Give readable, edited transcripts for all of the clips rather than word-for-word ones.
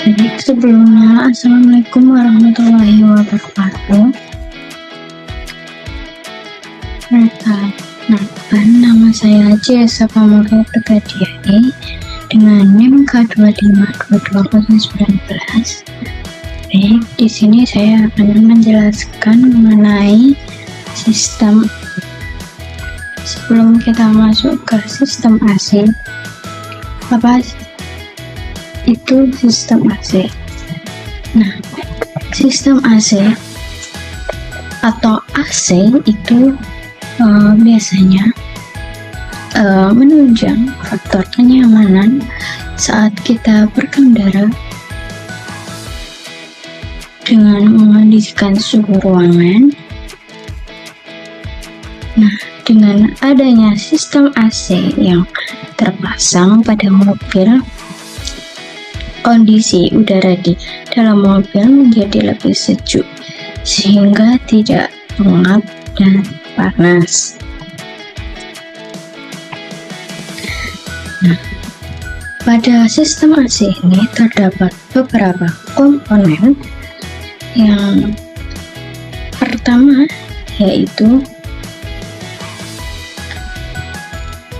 Jadi sebelumnya, Assalamualaikum warahmatullahi wabarakatuh. Perkenalkan, nama saya Jessa Pamuri Prigadiani dengan NIM K252219. Baik, di sini saya akan menjelaskan mengenai sistem. Sebelum kita masuk ke sistem AC, apa itu sistem AC? Nah, sistem AC atau AC itu biasanya menunjang faktor kenyamanan saat kita berkendara dengan mengondisikan suhu ruangan. Nah, dengan adanya sistem AC yang terpasang pada mobil, kondisi udara di dalam mobil menjadi lebih sejuk sehingga tidak pengap dan panas. Nah, pada sistem AC ini terdapat beberapa komponen. Yang pertama yaitu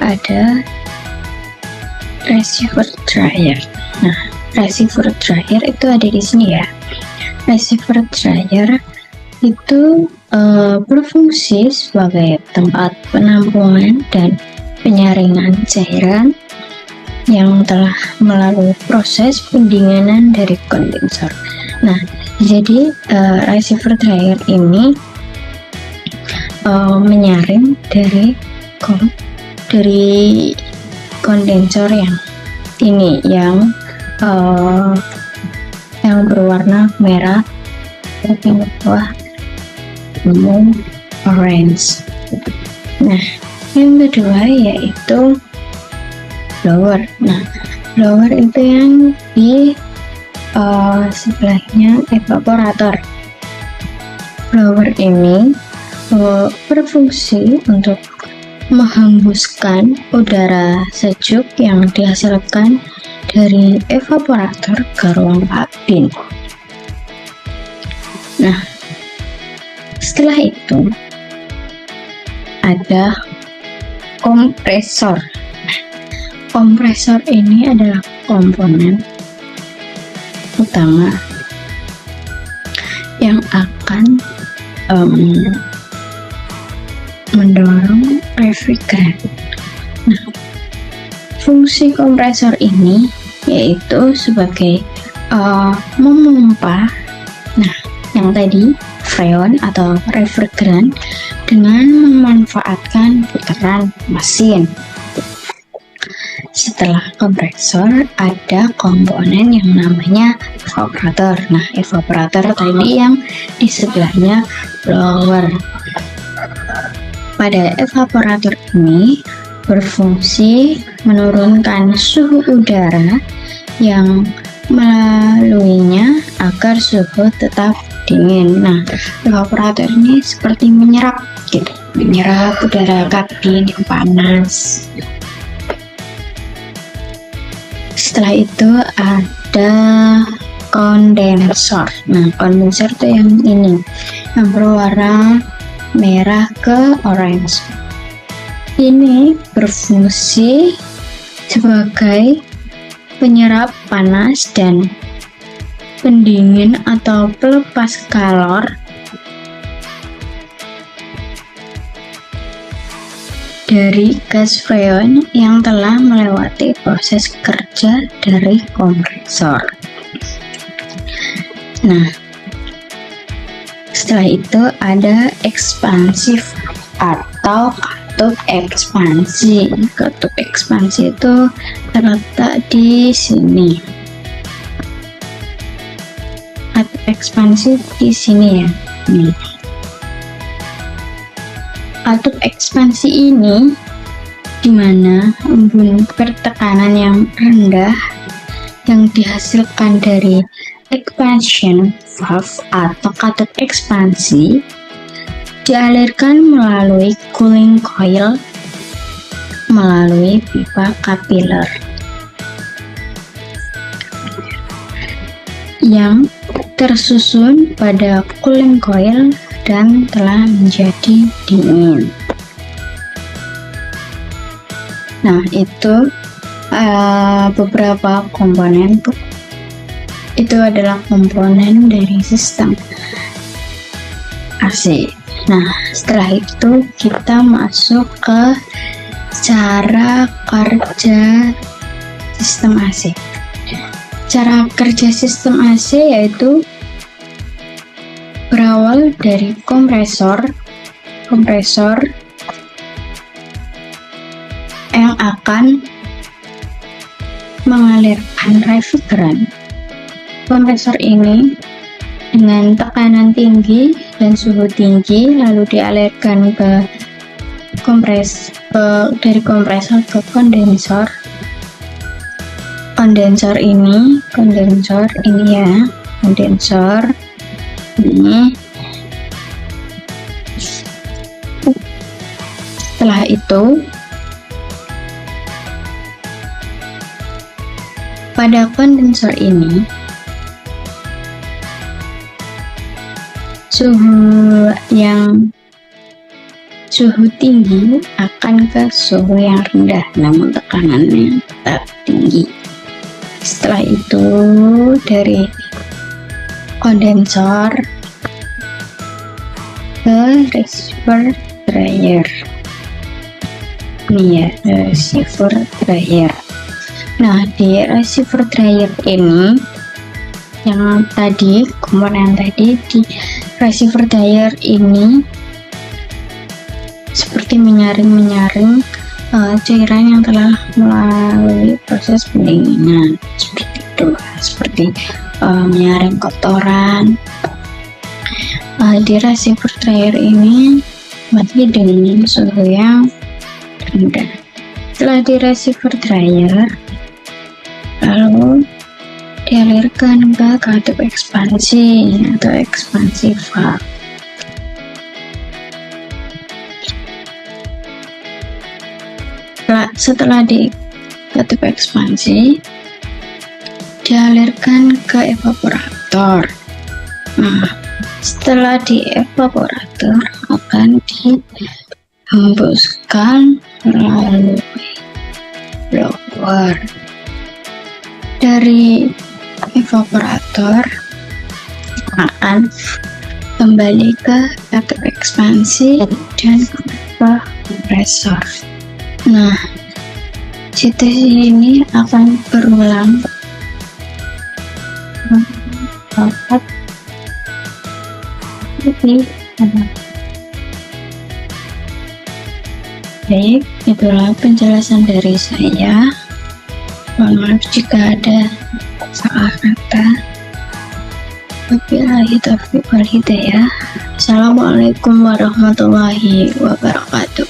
ada receiver dryer. Nah, receiver dryer itu ada di sini ya. Receiver dryer itu berfungsi sebagai tempat penampungan dan penyaringan cairan yang telah melalui proses pendinginan dari kondensor. Nah, jadi receiver dryer ini menyaring dari kondensor yang ini yang berwarna merah, yang bawah orange. Nah, yang kedua yaitu blower. Nah, blower itu yang di sebelahnya evaporator. Blower ini berfungsi untuk menghembuskan udara sejuk yang dihasilkan dari evaporator ke ruang kabin. Nah, setelah itu ada kompresor. Kompresor ini adalah komponen utama yang akan mendorong refrigeran. Nah, fungsi kompresor ini yaitu sebagai memompa, nah, yang tadi freon atau refrigeran dengan memanfaatkan putaran mesin. Setelah kompresor ada komponen yang namanya evaporator. Nah, evaporator tadi yang di sebelahnya blower. Pada evaporator ini berfungsi menurunkan suhu udara yang melaluinya agar suhu tetap dingin. Nah, evaporator ini seperti menyerap udara kabin yang panas. Setelah itu ada kondensor. Nah, kondensor itu yang ini, yang berwarna merah ke orange. Ini berfungsi sebagai penyerap panas dan pendingin atau pelepas kalor dari gas freon yang telah melewati proses kerja dari kompresor. Nah, setelah itu ada ekspansif atau katup ekspansi. Katup ekspansi itu terletak di sini. Katup ekspansi di sini ya. Nih. Katup ekspansi ini dimana embun pertekanan yang rendah yang dihasilkan dari expansion valve atau katup ekspansi dialirkan melalui cooling coil melalui pipa kapiler. yang tersusun pada cooling coil dan telah menjadi dingin. Nah, itu beberapa komponen. Itu adalah komponen dari sistem AC. Nah, setelah itu kita masuk ke cara kerja sistem AC. Cara kerja sistem AC yaitu berawal dari kompresor yang akan mengalirkan refrigeran. Kompresor ini dengan tekanan tinggi dan suhu tinggi lalu dialirkan ke dari kompresor ke kondensor. Kondensor ini ya, kondensor ini. Setelah itu pada kondensor ini suhu tinggi akan ke suhu yang rendah namun tekanannya tetap tinggi. Setelah itu dari kondensor ke receiver dryer. Ini ya, receiver dryer. Nah, di receiver dryer ini yang tadi, komponen tadi di receiver dryer ini seperti menyaring cairan yang telah melalui proses pendinginan, seperti itu, seperti menyaring kotoran. Di receiver dryer ini masih dengan suhu yang rendah. Setelah di receiver dryer, lalu dialirkan ke katup ekspansi atau ekspansi valve. Setelah di katup ekspansi, dialirkan ke evaporator. Nah, setelah di evaporator akan dihembuskan melalui blower. Dari evaporator akan kembali ke katup ekspansi dan ke kompresor. Nah, situasi ini akan berulang baik, itulah penjelasan dari saya. Mohon maaf jika ada salah kata. Wabillahi taufiq wal hidayah. Assalamualaikum warahmatullahi wabarakatuh.